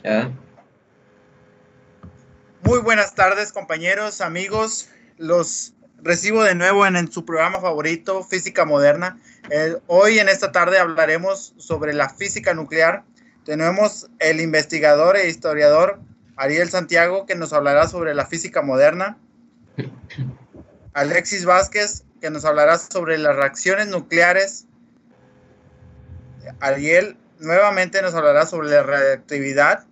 Ya. Muy buenas tardes, compañeros, amigos. Los recibo de nuevo en su programa favorito, Física Moderna. Hoy en esta tarde hablaremos sobre la física nuclear. Tenemos el investigador e historiador Ariel Santiago, que nos hablará sobre la física moderna. Alexis Vázquez, que nos hablará sobre las reacciones nucleares. Ariel nuevamente nos hablará sobre la radiactividad.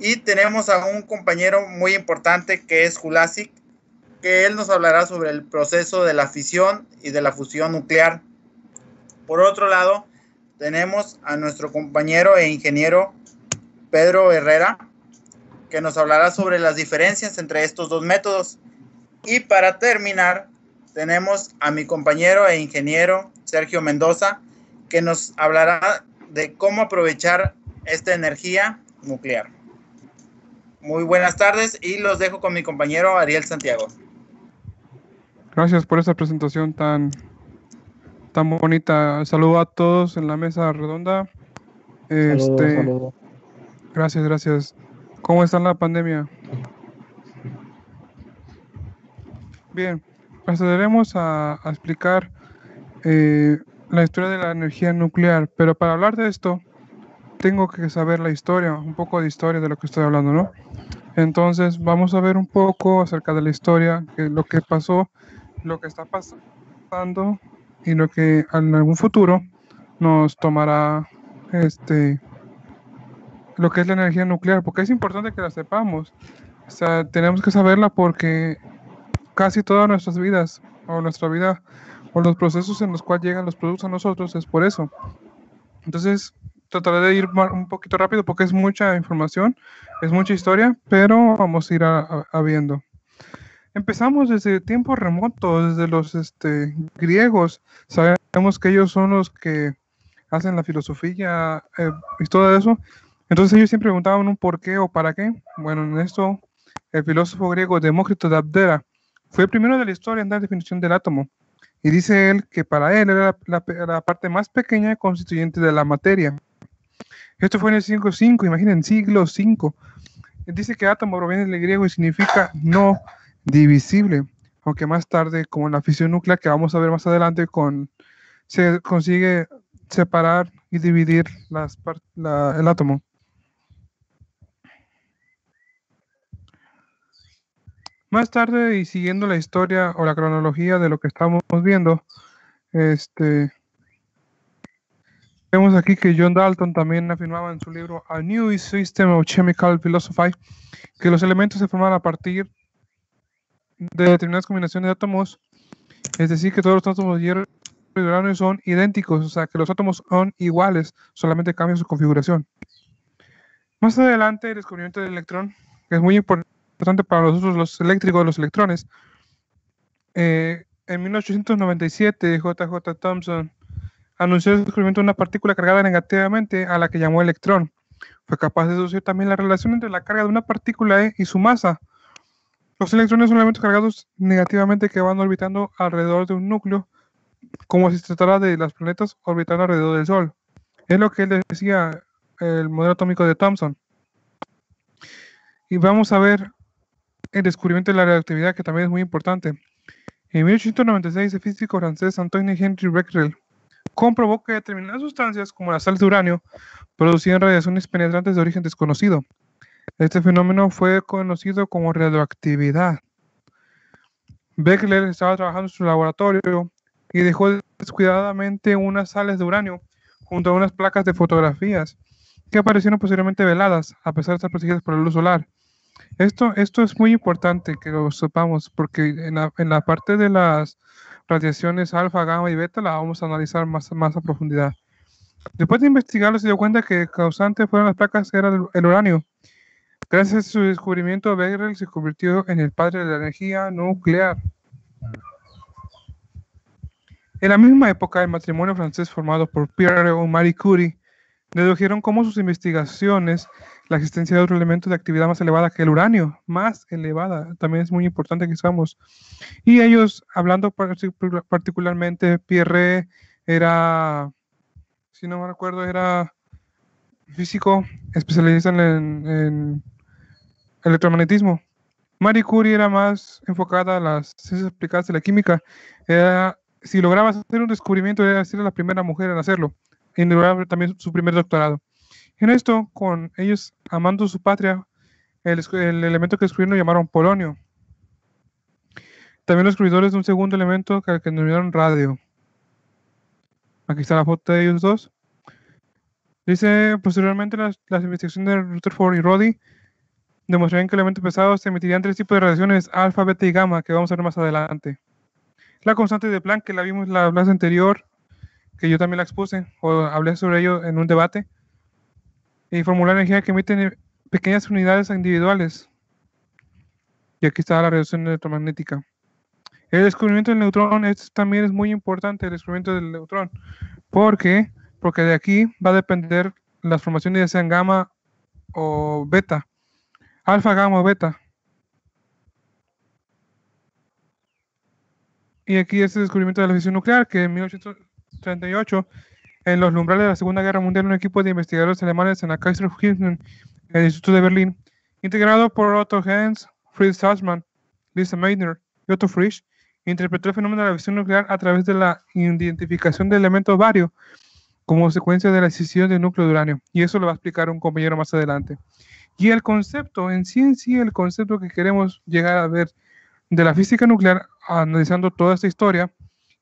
Y tenemos a un compañero muy importante que es Julasic, que él nos hablará sobre el proceso de la fisión y de la fusión nuclear. Por otro lado, tenemos a nuestro compañero e ingeniero Pedro Herrera, que nos hablará sobre las diferencias entre estos dos métodos. Y para terminar, tenemos a mi compañero e ingeniero Sergio Mendoza, que nos hablará de cómo aprovechar esta energía nuclear. Muy buenas tardes y los dejo con mi compañero Ariel Santiago. Gracias por esta presentación tan bonita. Saludo a todos en la mesa redonda. Saludos. Gracias. ¿Cómo está la pandemia? Bien, procederemos a explicar la historia de la energía nuclear, pero para hablar de esto tengo que saber la historia, un poco de historia de lo que estoy hablando, ¿no? Entonces vamos a ver un poco acerca de la historia, lo que pasó, lo que está pasando y lo que en algún futuro nos tomará lo que es la energía nuclear, porque es importante que la sepamos. O sea, tenemos que saberla porque casi todas nuestras vidas, o nuestra vida, o los procesos en los cuales llegan los productos a nosotros, es por eso. Entonces, trataré de ir un poquito rápido porque es mucha información, es mucha historia, pero vamos a ir a viendo. Empezamos desde tiempos remotos, desde los griegos. Sabemos que ellos son los que hacen la filosofía y todo eso. Entonces ellos siempre preguntaban un por qué o para qué. Bueno, en esto el filósofo griego Demócrito de Abdera fue el primero de la historia en dar definición del átomo. Y dice él que para él era la parte más pequeña constituyente de la materia. Esto fue en el siglo V, imaginen, siglo V. Dice que átomo proviene del griego y significa no divisible, aunque más tarde, como en la fisión nuclear que vamos a ver más adelante, se consigue separar y dividir el átomo. Más tarde, y siguiendo la historia o la cronología de lo que estamos viendo, vemos aquí que John Dalton también afirmaba en su libro A New System of Chemical Philosophy que los elementos se forman a partir de determinadas combinaciones de átomos, es decir, que todos los átomos de hierro y de uranio son idénticos, o sea, que los átomos son iguales, solamente cambia su configuración. Más adelante, el descubrimiento del electrón, que es muy importante para nosotros los eléctricos, los electrones. En 1897, J.J. Thomson anunció el descubrimiento de una partícula cargada negativamente a la que llamó electrón. Fue capaz de deducir también la relación entre la carga de una partícula y su masa. Los electrones son elementos cargados negativamente que van orbitando alrededor de un núcleo, como si se tratara de los planetas orbitando alrededor del Sol. Es lo que él decía, el modelo atómico de Thomson. Y vamos a ver el descubrimiento de la radioactividad, que también es muy importante. En 1896, el físico francés Antoine Henri Becquerel comprobó que determinadas sustancias, como las sales de uranio, producían radiaciones penetrantes de origen desconocido. Este fenómeno fue conocido como radioactividad. Becquerel estaba trabajando en su laboratorio y dejó descuidadamente unas sales de uranio junto a unas placas de fotografías que aparecieron posteriormente veladas, a pesar de estar protegidas por la luz solar. Esto es muy importante que lo sepamos, porque en la parte de las radiaciones alfa, gamma y beta la vamos a analizar más a profundidad. Después de investigarlo, se dio cuenta que el causante fueron las placas, era el uranio. Gracias a su descubrimiento, Becquerel se convirtió en el padre de la energía nuclear. En la misma época, el matrimonio francés formado por Pierre y Marie Curie dedujeron como sus investigaciones la existencia de otro elemento de actividad más elevada que el uranio, más elevada, también es muy importante que sabemos. Y ellos, hablando particularmente, Pierre era, si no me recuerdo, era físico especialista en electromagnetismo. Marie Curie era más enfocada a las ciencias aplicadas de la química. Si lograbas hacer un descubrimiento, era ser la primera mujer en hacerlo. Y lograba también su primer doctorado. En esto, con ellos amando su patria, el elemento que descubrieron lo llamaron polonio. También los descubridores de un segundo elemento que denominaron radio. Aquí está la foto de ellos dos. Dice, posteriormente las investigaciones de Rutherford y Roddy demostraron que elementos pesados emitirían 3 tipos de radiaciones, alfa, beta y gamma, que vamos a ver más adelante. La constante de Planck, que la vimos en la clase anterior, que yo también la expuse, o hablé sobre ello en un debate, y formular energía que emiten pequeñas unidades individuales. Y aquí está la radiación electromagnética. El descubrimiento del neutrón también es muy importante, el descubrimiento del neutrón. ¿Por qué? Porque de aquí va a depender las formaciones, ya sean gamma o beta. Alfa, gamma o beta. Y aquí es el descubrimiento de la fisión nuclear, que en 1838, en los umbrales de la Segunda Guerra Mundial, un equipo de investigadores alemanes en la Kaiser-Wilhelm, el Instituto de Berlín, integrado por Otto Hahn, Fritz Strassmann, Lisa Meitner y Otto Frisch, interpretó el fenómeno de la fisión nuclear a través de la identificación de elementos bario como consecuencia de la escisión del núcleo de uranio. Y eso lo va a explicar un compañero más adelante. Y el concepto, en sí, el concepto que queremos llegar a ver de la física nuclear, analizando toda esta historia,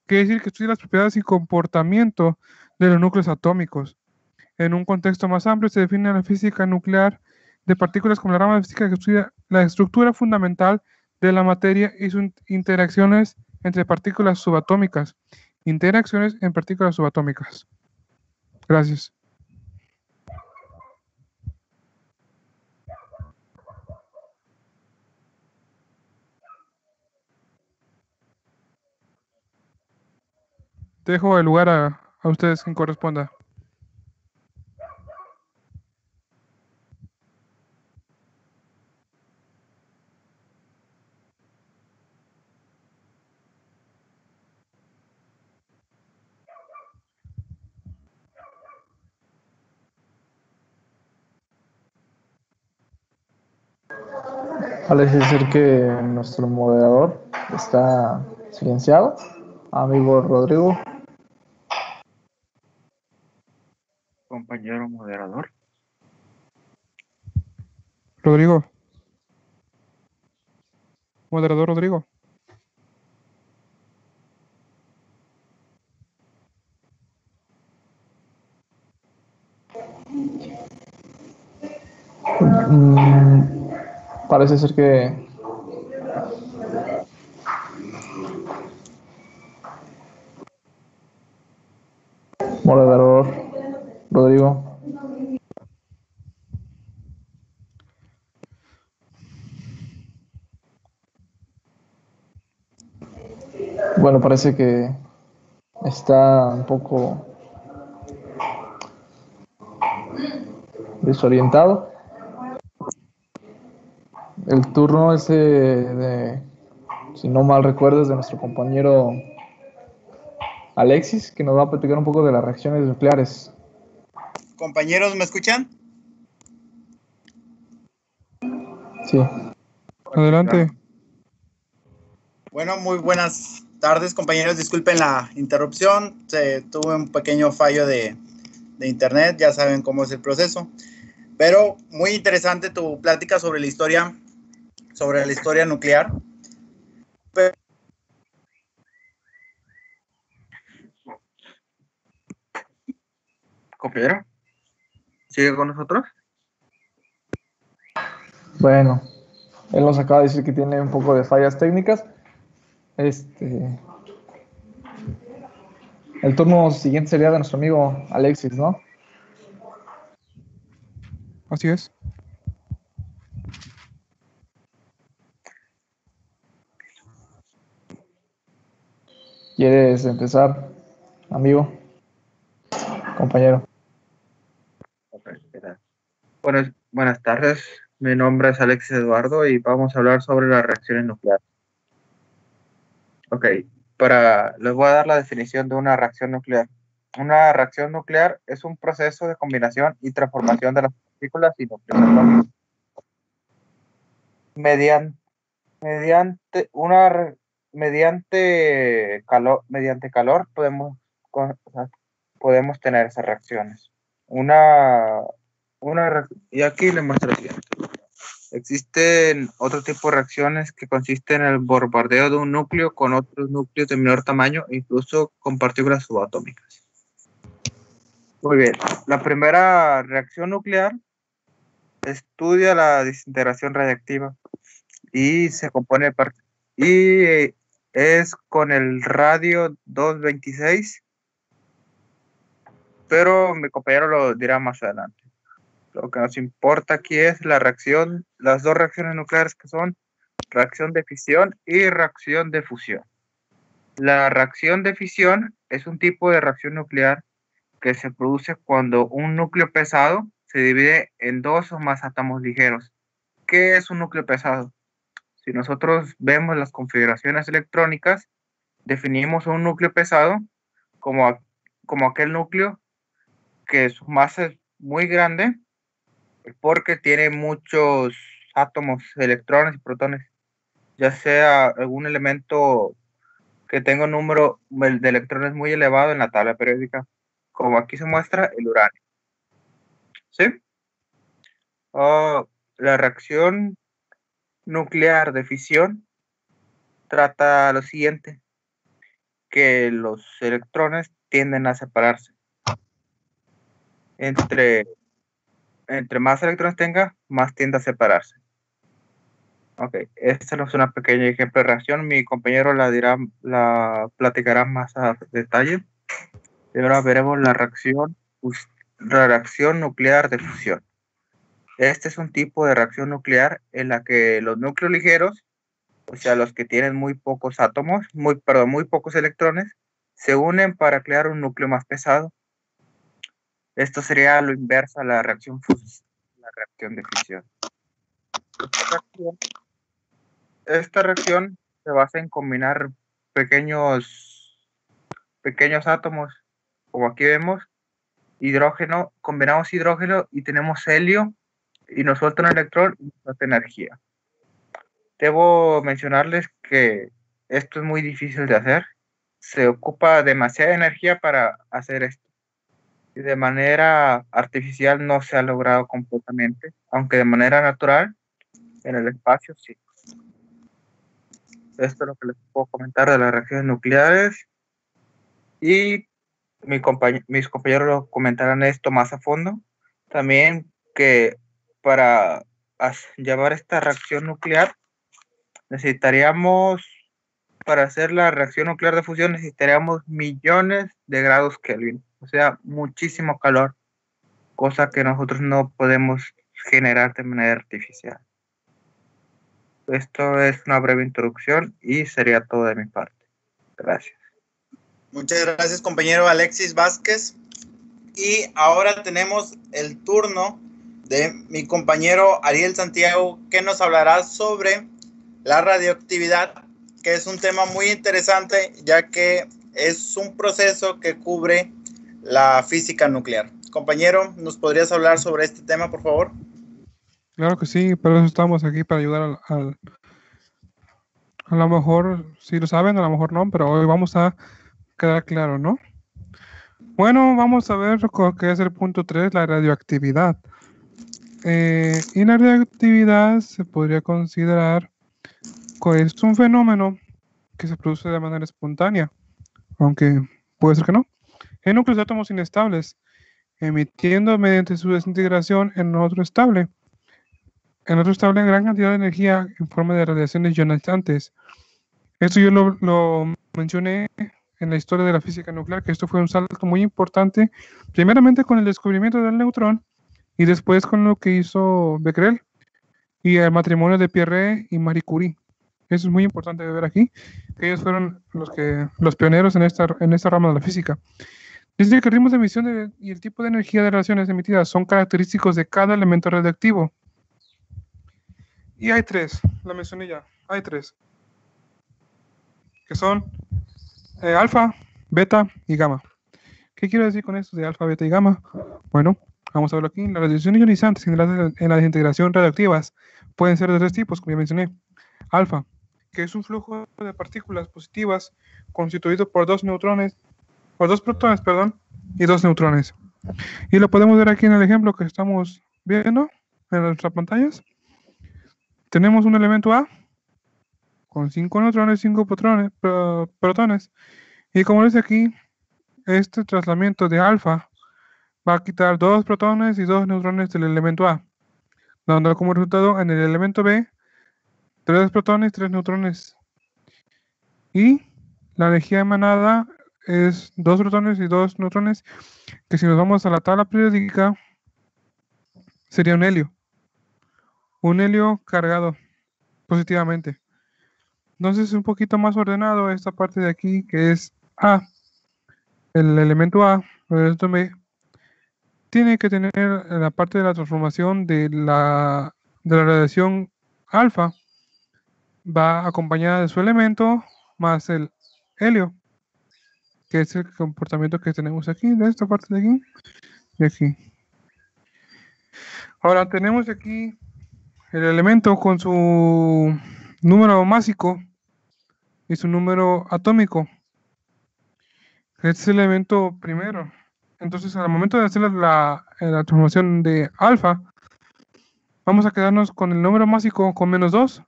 quiere decir que estudia las propiedades y comportamiento de los núcleos atómicos. En un contexto más amplio se define la física nuclear de partículas como la rama de física que estudia la estructura fundamental de la materia y sus interacciones entre partículas subatómicas. Interacciones en partículas subatómicas. Gracias. Dejo el lugar a ustedes quien corresponda. Parece ser que nuestro moderador está silenciado. Amigo Rodrigo. Compañero moderador. Rodrigo. Moderador Rodrigo. Parece ser que moderador Rodrigo. Bueno, parece que está un poco desorientado. El turno es si no mal recuerdo, es de nuestro compañero Alexis, que nos va a platicar un poco de las reacciones nucleares. Compañeros, ¿me escuchan? Sí. Adelante. Bueno, muy buenas tardes, compañeros. Disculpen la interrupción. Tuve un pequeño fallo de internet. Ya saben cómo es el proceso. Pero muy interesante tu plática sobre la historia nuclear. Compañero, ¿sigue con nosotros? Bueno, él nos acaba de decir que tiene un poco de fallas técnicas. El turno siguiente sería de nuestro amigo Alexis, ¿no? Así es. ¿Quieres empezar, amigo? Compañero. Buenas tardes, mi nombre es Alexis Eduardo y vamos a hablar sobre las reacciones nucleares. Ok, les voy a dar la definición de una reacción nuclear. Una reacción nuclear es un proceso de combinación y transformación de las partículas y núcleos atómicos. Mediante calor podemos tener esas reacciones. Y aquí le muestro el siguiente. Existen otro tipo de reacciones que consisten en el bombardeo de un núcleo con otros núcleos de menor tamaño, incluso con partículas subatómicas. Muy bien, la primera reacción nuclear estudia la desintegración radiactiva y se compone y es con el radio 226, pero mi compañero lo dirá más adelante. Lo que nos importa aquí es las dos reacciones nucleares, que son reacción de fisión y reacción de fusión. La reacción de fisión es un tipo de reacción nuclear que se produce cuando un núcleo pesado se divide en dos o más átomos ligeros. ¿Qué es un núcleo pesado? Si nosotros vemos las configuraciones electrónicas, definimos un núcleo pesado como aquel núcleo que su masa es muy grande porque tiene muchos átomos, electrones y protones, ya sea algún elemento que tenga un número de electrones muy elevado en la tabla periódica, como aquí se muestra el uranio. ¿Sí? La reacción nuclear de fisión trata lo siguiente, que los electrones tienden a separarse. Entre más electrones tenga, más tiende a separarse. Ok, esta es una pequeña ejemplo de reacción. Mi compañero la platicará más a detalle. Y ahora veremos la reacción nuclear de fusión. Este es un tipo de reacción nuclear en la que los núcleos ligeros, o sea, los que tienen muy pocos átomos, muy pocos electrones, se unen para crear un núcleo más pesado. Esto sería lo inverso a la reacción de fisión. Esta reacción se basa en combinar pequeños átomos, como aquí vemos, hidrógeno, combinamos hidrógeno y tenemos helio y nos suelta un electrón y nos suelta energía. Debo mencionarles que esto es muy difícil de hacer. Se ocupa demasiada energía para hacer esto. Y de manera artificial no se ha logrado completamente, aunque de manera natural en el espacio sí. Esto es lo que les puedo comentar de las reacciones nucleares y mis compañeros lo comentarán esto más a fondo. También que para llevar esta reacción nuclear para hacer la reacción nuclear de fusión necesitaríamos millones de grados Kelvin, o sea, muchísimo calor, cosa que nosotros no podemos generar de manera artificial. Esto es una breve introducción y sería todo de mi parte. Gracias. Muchas gracias, compañero Alexis Vázquez. Y ahora tenemos el turno de mi compañero Ariel Santiago, que nos hablará sobre la radioactividad, que es un tema muy interesante, ya que es un proceso que cubre la física nuclear. Compañero, ¿nos podrías hablar sobre este tema, por favor? Claro que sí, pero eso estamos aquí para ayudar a lo mejor, si lo saben, a lo mejor no, pero hoy vamos a quedar claro, ¿no? Bueno, vamos a ver qué es el punto 3, la radioactividad. Y la radioactividad se podría considerar que es un fenómeno que se produce de manera espontánea, aunque puede ser que no, en núcleos de átomos inestables, emitiendo mediante su desintegración en otro estable en gran cantidad de energía en forma de radiaciones ionizantes. Esto yo lo mencioné en la historia de la física nuclear, que esto fue un salto muy importante, primeramente con el descubrimiento del neutrón y después con lo que hizo Becquerel y el matrimonio de Pierre y Marie Curie. Eso es muy importante de ver aquí, que ellos fueron los pioneros en esta rama de la física. Dice que el ritmo de emisión y el tipo de energía de radiaciones emitidas son característicos de cada elemento radioactivo. Y hay tres, la mencioné ya, hay tres, que son alfa, beta y gamma. ¿Qué quiero decir con esto de alfa, beta y gamma? Bueno, vamos a verlo aquí. Las radiaciones ionizantes generadas en la desintegración radioactivas pueden ser de tres tipos, como ya mencioné. Alfa, que es un flujo de partículas positivas constituido por dos protones, y dos neutrones. Y lo podemos ver aquí en el ejemplo que estamos viendo en nuestras pantallas. Tenemos un elemento A con 5 neutrones, 5 protones. Y como dice aquí, este tratamiento de alfa va a quitar 2 protones y 2 neutrones del elemento A, dando como resultado en el elemento B 3 protones y 3 neutrones. Y la energía emanada es 2 protones y 2 neutrones, que si nos vamos a la tabla periódica, sería un helio. Un helio cargado positivamente. Entonces es un poquito más ordenado esta parte de aquí, que es A. El elemento A, el elemento B, tiene que tener la parte de la transformación de la radiación alfa, va acompañada de su elemento más el helio, que es el comportamiento que tenemos aquí, de esta parte de aquí y aquí. Ahora tenemos aquí el elemento con su número másico y su número atómico. Este es el elemento primero. Entonces, al momento de hacer la transformación de alfa, vamos a quedarnos con el número másico con -2.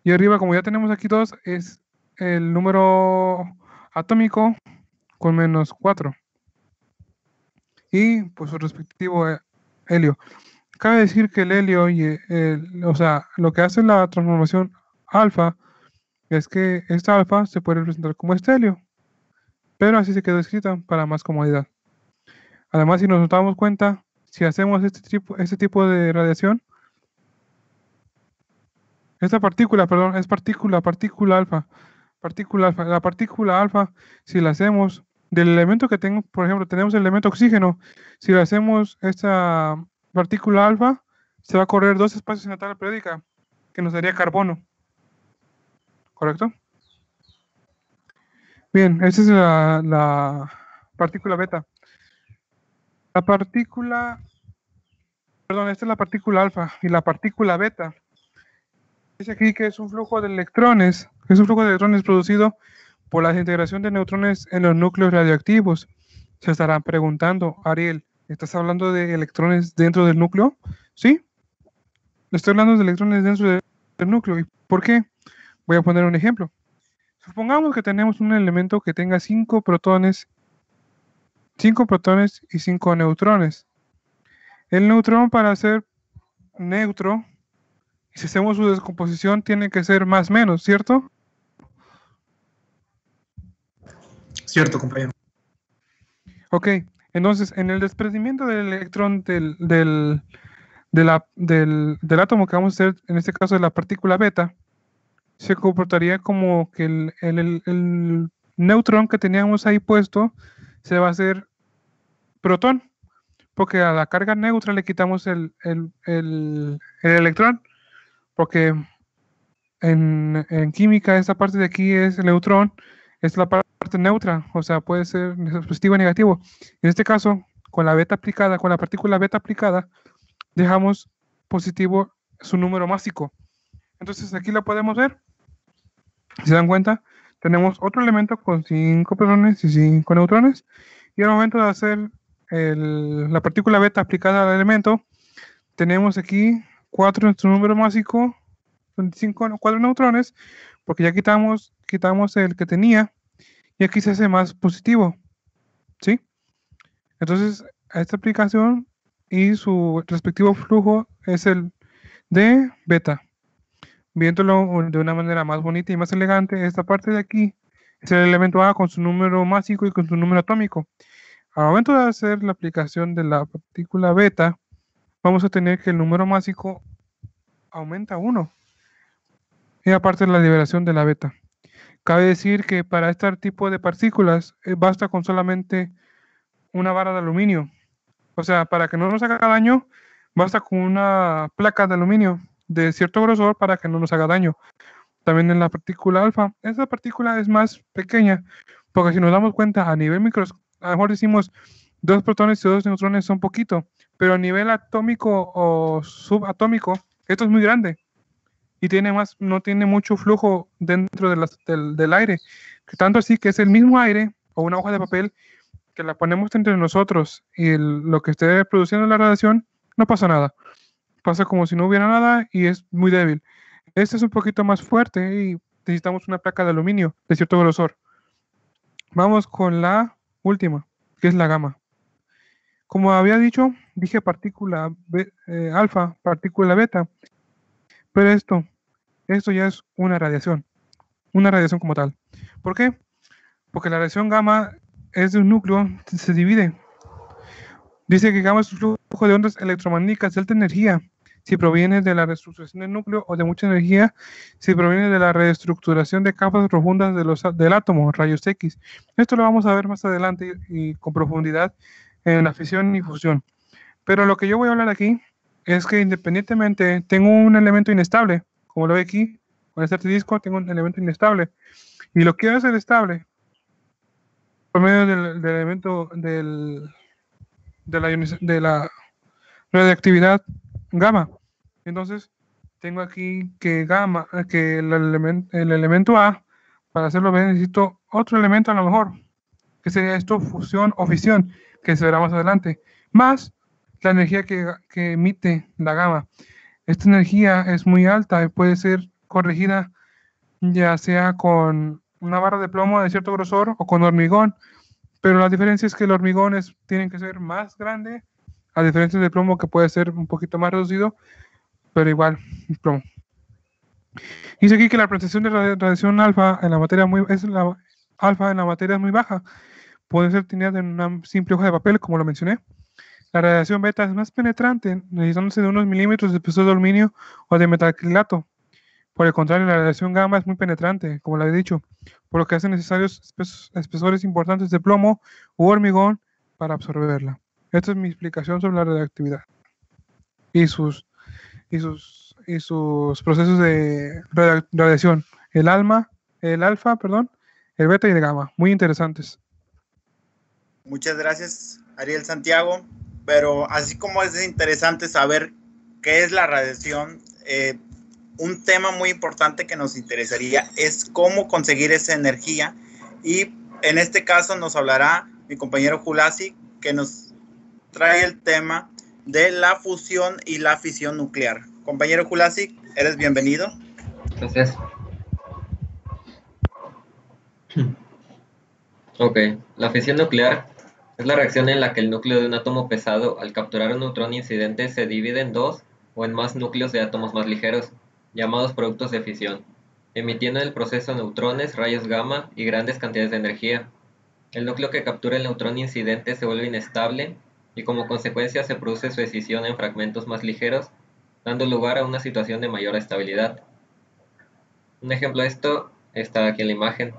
Y arriba, como ya tenemos aquí 2, es el número atómico con -4. Y pues su respectivo helio. Cabe decir que el helio, o sea, lo que hace la transformación alfa es que esta alfa se puede representar como este helio, pero así se quedó escrita para más comodidad. Además, si nos damos cuenta, si hacemos este tipo de radiación, esta partícula, perdón, es partícula alfa. La partícula alfa, si la hacemos del elemento que tengo, por ejemplo, tenemos el elemento oxígeno, si le hacemos esta partícula alfa, se va a correr 2 espacios en la tabla periódica, que nos daría carbono. ¿Correcto? Bien, esta es la partícula beta. Esta es la partícula alfa y la partícula beta. Dice aquí que es un flujo de electrones, producido por la desintegración de neutrones en los núcleos radioactivos. Se estarán preguntando, Ariel, ¿estás hablando de electrones dentro del núcleo? Sí, estoy hablando de electrones dentro del núcleo. ¿Y por qué? Voy a poner un ejemplo. Supongamos que tenemos un elemento que tenga 5 protones y 5 neutrones. El neutrón, para ser neutro, si hacemos su descomposición, tiene que ser más menos, ¿cierto? Cierto, compañero. Ok, entonces en el desprendimiento del electrón del átomo que vamos a hacer, en este caso de la partícula beta, se comportaría como que el neutrón que teníamos ahí puesto se va a hacer protón, porque a la carga neutra le quitamos el electrón, porque en química esta parte de aquí es el neutrón, es la parte neutra, o sea, puede ser positivo o negativo. En este caso, con la partícula beta aplicada, dejamos positivo su número másico. Entonces aquí lo podemos ver. Si se dan cuenta, tenemos otro elemento con 5 protones y 5 neutrones. Y al momento de hacer la partícula beta aplicada al elemento, tenemos aquí 4 en su número másico, son 4 neutrones, porque ya quitamos el que tenía, y aquí se hace más positivo, ¿sí? Entonces, esta aplicación y su respectivo flujo es el de beta. Viéndolo de una manera más bonita y más elegante, esta parte de aquí es el elemento A con su número másico y con su número atómico. Al momento de hacer la aplicación de la partícula beta, vamos a tener que el número másico aumenta 1. Y aparte de la liberación de la beta. Cabe decir que para este tipo de partículas basta con solamente una vara de aluminio. O sea, para que no nos haga daño, basta con una placa de aluminio de cierto grosor para que no nos haga daño. También en la partícula alfa, esta partícula es más pequeña, porque si nos damos cuenta a nivel a lo mejor decimos 2 protones y 2 neutrones son poquito, pero a nivel atómico o subatómico, esto es muy grande y no tiene mucho flujo dentro del aire, que tanto así que es el mismo aire o una hoja de papel que la ponemos entre nosotros y lo que esté produciendo la radiación, no pasa nada. Pasa como si no hubiera nada y es muy débil. Este es un poquito más fuerte y necesitamos una placa de aluminio de cierto grosor. Vamos con la última, que es la gamma. Como había dicho, dije partícula alfa, partícula beta, pero esto ya es una radiación como tal. ¿Por qué? Porque la radiación gamma es de un núcleo, se divide. Dice que gamma es un flujo de ondas electromagnéticas de alta energía, si proviene de la reestructuración del núcleo, o de mucha energía, si proviene de la reestructuración de capas profundas del átomo, rayos X. Esto lo vamos a ver más adelante y con profundidad en la fisión y fusión. Pero lo que yo voy a hablar aquí es que independientemente tengo un elemento inestable, como lo ve aquí, con este disco tengo un elemento inestable, y lo quiero hacer estable por medio del elemento de la radioactividad gamma. Entonces, tengo aquí que el elemento A, para hacerlo bien, necesito otro elemento a lo mejor, que sería esto, fusión o fisión, que se verá más adelante, más la energía que emite la gamma. Esta energía es muy alta y puede ser corregida ya sea con una barra de plomo de cierto grosor o con hormigón, pero la diferencia es que el hormigón tiene que ser más grande, a diferencia del plomo que puede ser un poquito más reducido, pero igual plomo. Dice aquí que la presentación de radiación alfa en la materia es muy baja. Puede ser obtenida en una simple hoja de papel, como lo mencioné. La radiación beta es más penetrante, necesitándose de unos milímetros de espesor de aluminio o de metacrilato. Por el contrario, la radiación gamma es muy penetrante, como lo he dicho, por lo que hace necesarios espesores importantes de plomo u hormigón para absorberla. Esta es mi explicación sobre la radioactividad y sus procesos de radiación. El alfa, el beta y el gamma. Muy interesantes. Muchas gracias, Ariel Santiago. Pero así como es interesante saber qué es la radiación, un tema muy importante que nos interesaría es cómo conseguir esa energía. Y en este caso nos hablará mi compañero Julasi, que nos trae el tema de la fusión y la fisión nuclear. Compañero Julasi, eres bienvenido. Gracias. Ok, la fisión nuclear es la reacción en la que el núcleo de un átomo pesado, al capturar un neutrón incidente, se divide en dos o en más núcleos de átomos más ligeros, llamados productos de fisión, emitiendo en el proceso neutrones, rayos gamma y grandes cantidades de energía. El núcleo que captura el neutrón incidente se vuelve inestable y como consecuencia se produce su escisión en fragmentos más ligeros, dando lugar a una situación de mayor estabilidad. Un ejemplo de esto está aquí en la imagen.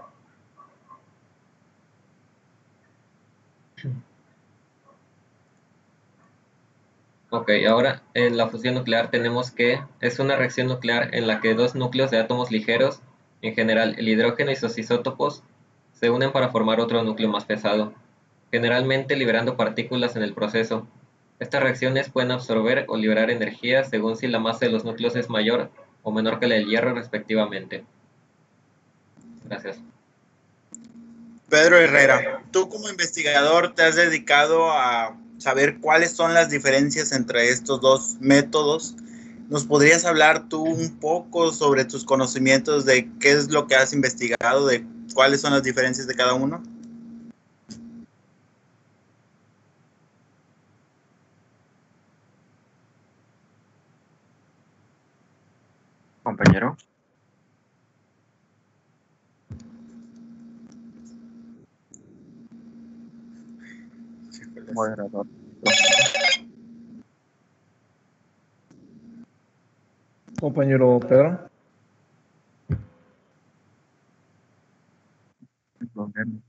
Ok, ahora en la fusión nuclear tenemos que es una reacción nuclear en la que dos núcleos de átomos ligeros, en general el hidrógeno y sus isótopos, se unen para formar otro núcleo más pesado, generalmente liberando partículas en el proceso. Estas reacciones pueden absorber o liberar energía según si la masa de los núcleos es mayor o menor que la del hierro respectivamente. Gracias. Pedro Herrera, tú como investigador te has dedicado a saber cuáles son las diferencias entre estos dos métodos. ¿Nos podrías hablar tú un poco sobre tus conocimientos de qué es lo que has investigado, de cuáles son las diferencias de cada uno? Compañero. Moderador. Compañero Pedro. Problema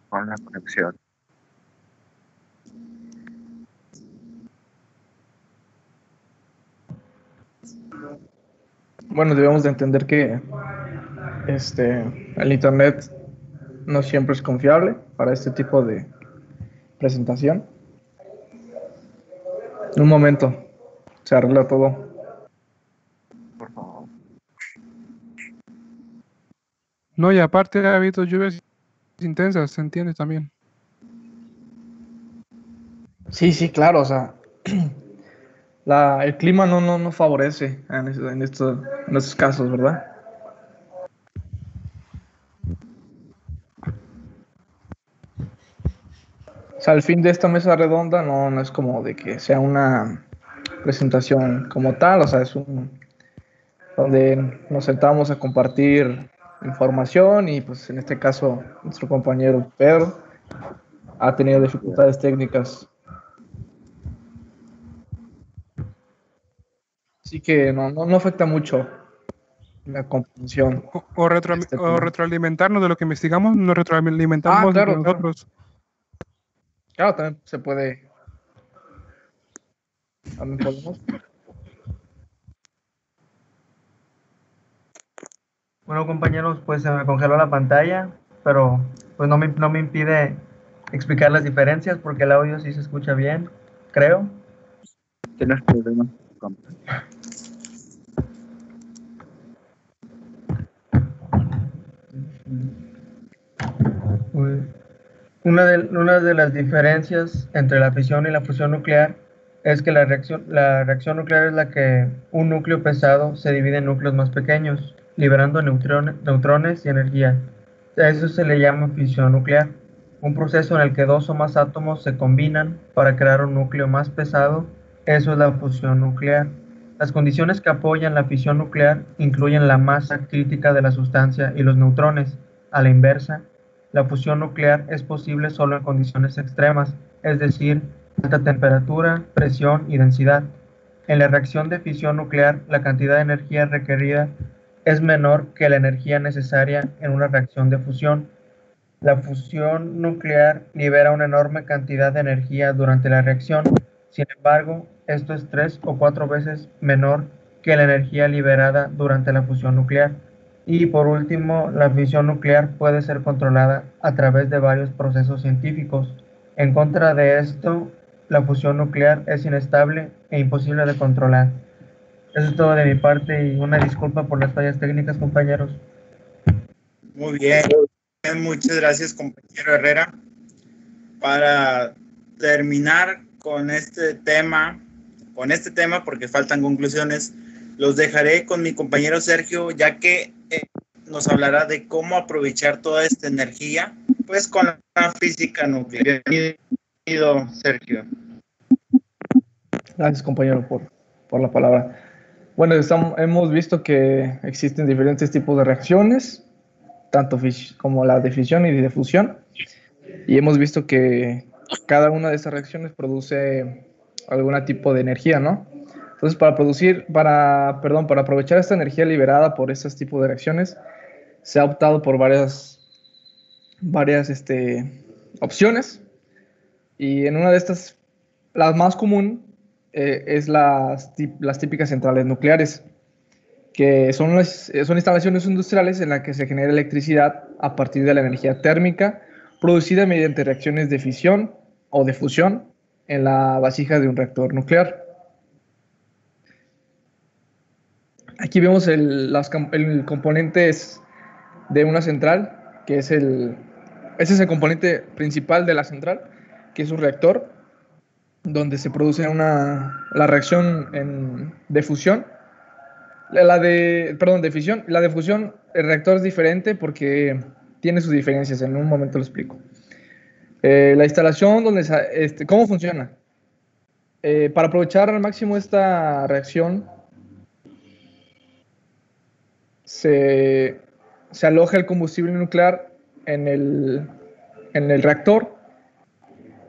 con la conexión. Bueno, debemos de entender que el internet no siempre es confiable para este tipo de presentación. En un momento se arregla todo. Por favor. No, y aparte ha habido lluvias intensas, ¿se entiende también? Sí, claro, o sea, el clima no favorece en estos casos, ¿verdad? O sea, el fin de esta mesa redonda no es como de que sea una presentación como tal, o sea, donde nos sentamos a compartir información y pues en este caso nuestro compañero Pedro ha tenido dificultades técnicas. Así que no afecta mucho la comprensión. O retroalimentarnos de lo que investigamos, nos retroalimentamos entre Claro. nosotros. Claro, también se puede. También podemos. Bueno, compañeros, pues se me congeló la pantalla, pero pues no me impide explicar las diferencias porque el audio sí se escucha bien, creo. Tienes problemas. Una de las diferencias entre la fisión y la fusión nuclear es que la reacción nuclear es la que un núcleo pesado se divide en núcleos más pequeños, liberando neutrones y energía. A eso se le llama fisión nuclear, un proceso en el que dos o más átomos se combinan para crear un núcleo más pesado. Eso es la fusión nuclear. Las condiciones que apoyan la fisión nuclear incluyen la masa crítica de la sustancia y los neutrones. A la inversa, la fusión nuclear es posible solo en condiciones extremas, es decir, alta temperatura, presión y densidad. En la reacción de fisión nuclear, la cantidad de energía requerida es menor que la energía necesaria en una reacción de fusión. La fusión nuclear libera una enorme cantidad de energía durante la reacción. Sin embargo, esto es 3 o 4 veces menor que la energía liberada durante la fusión nuclear. Y por último, la fisión nuclear puede ser controlada a través de varios procesos científicos. En contra de esto, la fusión nuclear es inestable e imposible de controlar. Eso es todo de mi parte y una disculpa por las fallas técnicas, compañeros. Muy bien, muchas gracias, compañero Herrera. Para terminar con este tema, porque faltan conclusiones, los dejaré con mi compañero Sergio, ya que nos hablará de cómo aprovechar toda esta energía, pues con la física nuclear. Bienvenido, Sergio. Gracias, compañero, por la palabra. Bueno, hemos visto que existen diferentes tipos de reacciones, tanto como la de fisión y de fusión, y hemos visto que cada una de esas reacciones produce algún tipo de energía, ¿no? Entonces, para aprovechar esta energía liberada por estos tipos de reacciones, se ha optado por varias opciones, y en una de estas, la más común, es las típicas centrales nucleares, que son instalaciones industriales en las que se genera electricidad a partir de la energía térmica producida mediante reacciones de fisión o de fusión en la vasija de un reactor nuclear. Aquí vemos el componentes de una central, que ese es el componente principal de la central, que es un reactor, donde se produce la reacción de fusión. De fisión. La de fusión, el reactor es diferente porque tiene sus diferencias. En un momento lo explico. La instalación, ¿cómo funciona? Para aprovechar al máximo esta reacción, se aloja el combustible nuclear en el reactor,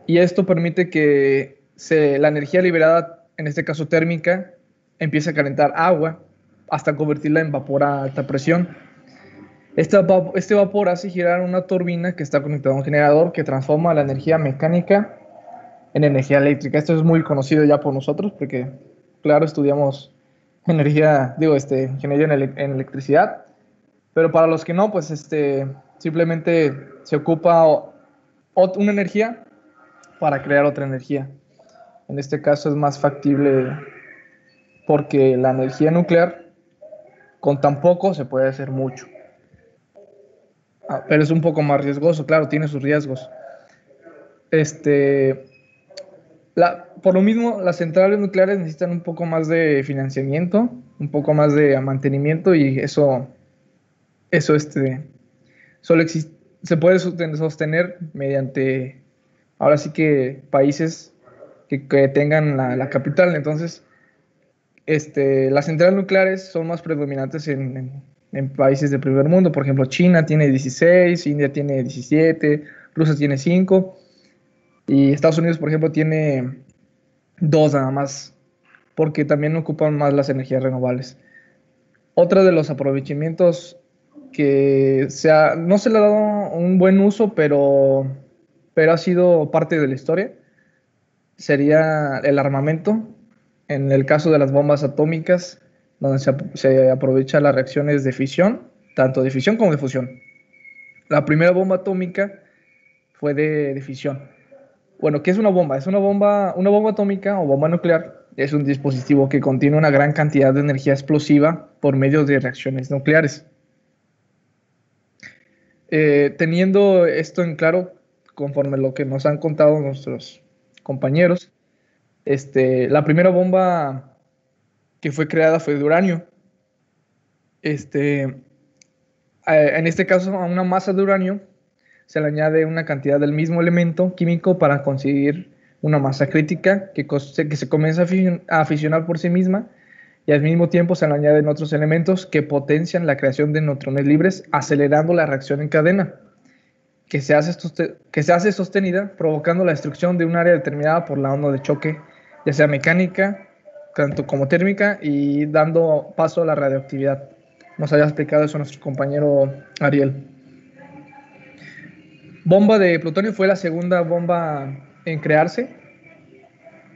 y esto permite que la energía liberada, en este caso térmica, empiece a calentar agua hasta convertirla en vapor a alta presión. Este vapor hace girar una turbina que está conectada a un generador que transforma la energía mecánica en energía eléctrica. Esto es muy conocido ya por nosotros porque, claro, estudiamos ingeniería en electricidad, Pero para los que no, pues simplemente se ocupa una energía para crear otra energía. En este caso es más factible porque la energía nuclear con tan poco se puede hacer mucho. Pero es un poco más riesgoso, claro, tiene sus riesgos. Por lo mismo, las centrales nucleares necesitan un poco más de financiamiento, un poco más de mantenimiento y eso solo se puede sostener mediante, ahora sí que países que tengan la capital. Entonces, las centrales nucleares son más predominantes en países del primer mundo. Por ejemplo, China tiene 16, India tiene 17, Rusia tiene 5 y Estados Unidos, por ejemplo, tiene 2 nada más, porque también ocupan más las energías renovables. Otro de los aprovechamientos que no se le ha dado un buen uso, pero ha sido parte de la historia, sería el armamento. En el caso de las bombas atómicas, donde se aprovecha las reacciones de fisión, tanto de fisión como de fusión. La primera bomba atómica fue de fisión. Bueno, ¿qué es una bomba? Una bomba atómica o bomba nuclear es un dispositivo que contiene una gran cantidad de energía explosiva por medio de reacciones nucleares. Teniendo esto en claro, conforme lo que nos han contado nuestros compañeros, la primera bomba que fue creada fue de uranio. En este caso, a una masa de uranio se le añade una cantidad del mismo elemento químico para conseguir una masa crítica que se comienza a fisionar por sí misma y al mismo tiempo se le añaden otros elementos que potencian la creación de neutrones libres, acelerando la reacción en cadena, que se hace sostenida, provocando la destrucción de un área determinada por la onda de choque, ya sea mecánica, tanto como térmica, y dando paso a la radioactividad. Nos había explicado eso nuestro compañero Ariel. Bomba de plutonio fue la segunda bomba en crearse,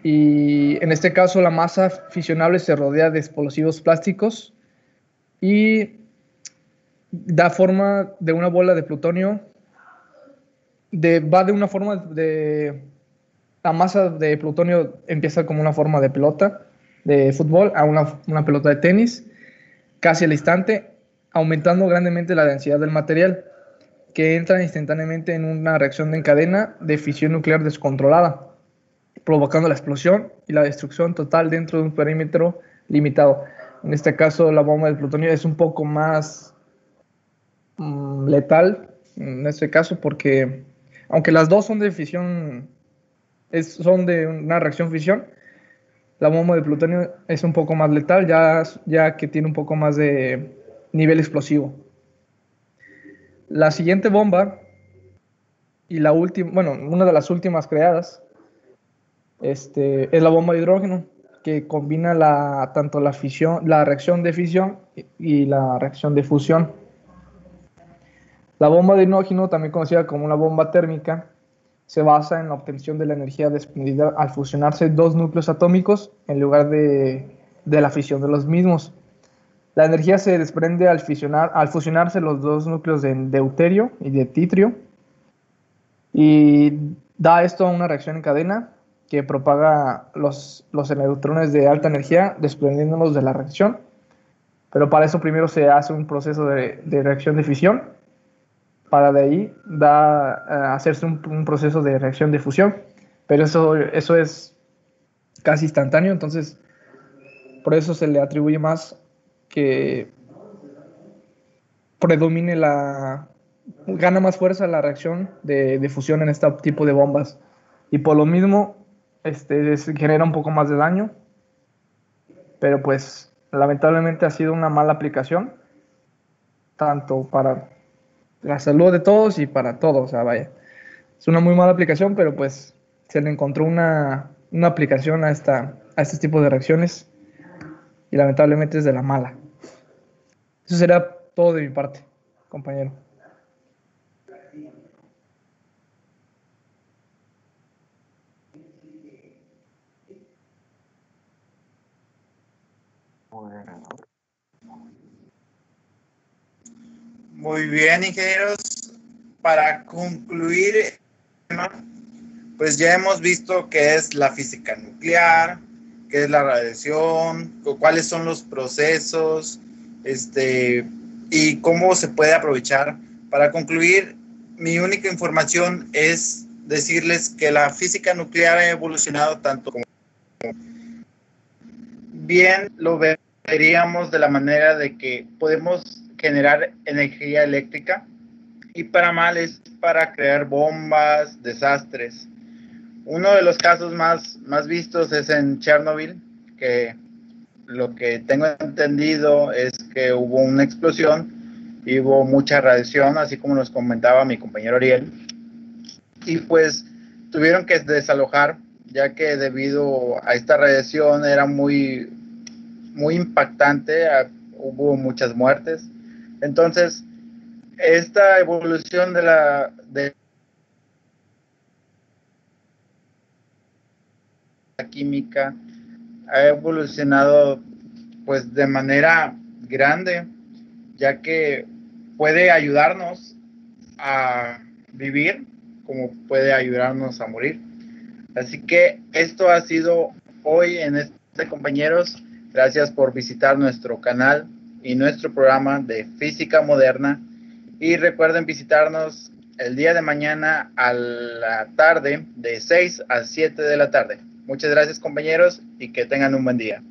y en este caso la masa fisionable se rodea de explosivos plásticos y da forma de una bola de plutonio. Va de una forma de... La masa de plutonio empieza como una forma de pelota de fútbol a una pelota de tenis, casi al instante, aumentando grandemente la densidad del material, que entra instantáneamente en una reacción en cadena de fisión nuclear descontrolada, provocando la explosión y la destrucción total dentro de un perímetro limitado. En este caso, la bomba de plutonio es un poco más letal, en este caso, porque aunque las dos son de fisión, son de una reacción fisión, la bomba de plutonio es un poco más letal, ya que tiene un poco más de nivel explosivo. La siguiente bomba, y la última, bueno, una de las últimas creadas, es la bomba de hidrógeno, que combina tanto la reacción de fisión y la reacción de fusión. La bomba de hidrógeno, también conocida como una bomba térmica, se basa en la obtención de la energía desprendida al fusionarse dos núcleos atómicos en lugar de la fisión de los mismos. La energía se desprende al fusionarse los dos núcleos de deuterio y de titrio, y da esto a una reacción en cadena que propaga los neutrones de alta energía desprendiéndolos de la reacción. Pero para eso primero se hace un proceso de reacción de fisión, para de ahí hacerse un proceso de reacción de fusión. Pero eso es casi instantáneo, entonces por eso se le atribuye más que predomine gana más fuerza la reacción de fusión en este tipo de bombas. Y por lo mismo, se genera un poco más de daño, pero pues lamentablemente ha sido una mala aplicación, tanto para la salud de todos y para todos, o sea, vaya. Es una muy mala aplicación, pero pues se le encontró una aplicación a este tipo de reacciones y lamentablemente es de la mala. Eso será todo de mi parte, compañero. Muy bien, ingenieros. Para concluir, pues ya hemos visto qué es la física nuclear, qué es la radiación, cuáles son los procesos, y cómo se puede aprovechar. Para concluir, mi única información es decirles que la física nuclear ha evolucionado tanto como bien lo veríamos de la manera de que podemos generar energía eléctrica, y para mal es para crear bombas, desastres. Uno de los casos más vistos es en Chernobyl, que lo que tengo entendido es que hubo una explosión y hubo mucha radiación, así como nos comentaba mi compañero Ariel, y pues tuvieron que desalojar, ya que debido a esta radiación era muy impactante, hubo muchas muertes. Entonces, esta evolución de la química ha evolucionado pues de manera grande, ya que puede ayudarnos a vivir como puede ayudarnos a morir. Así que esto ha sido hoy en compañeros. Gracias por visitar nuestro canal y nuestro programa de Física Moderna. Y recuerden visitarnos el día de mañana a la tarde, de 6 a 7 de la tarde. Muchas gracias, compañeros, y que tengan un buen día.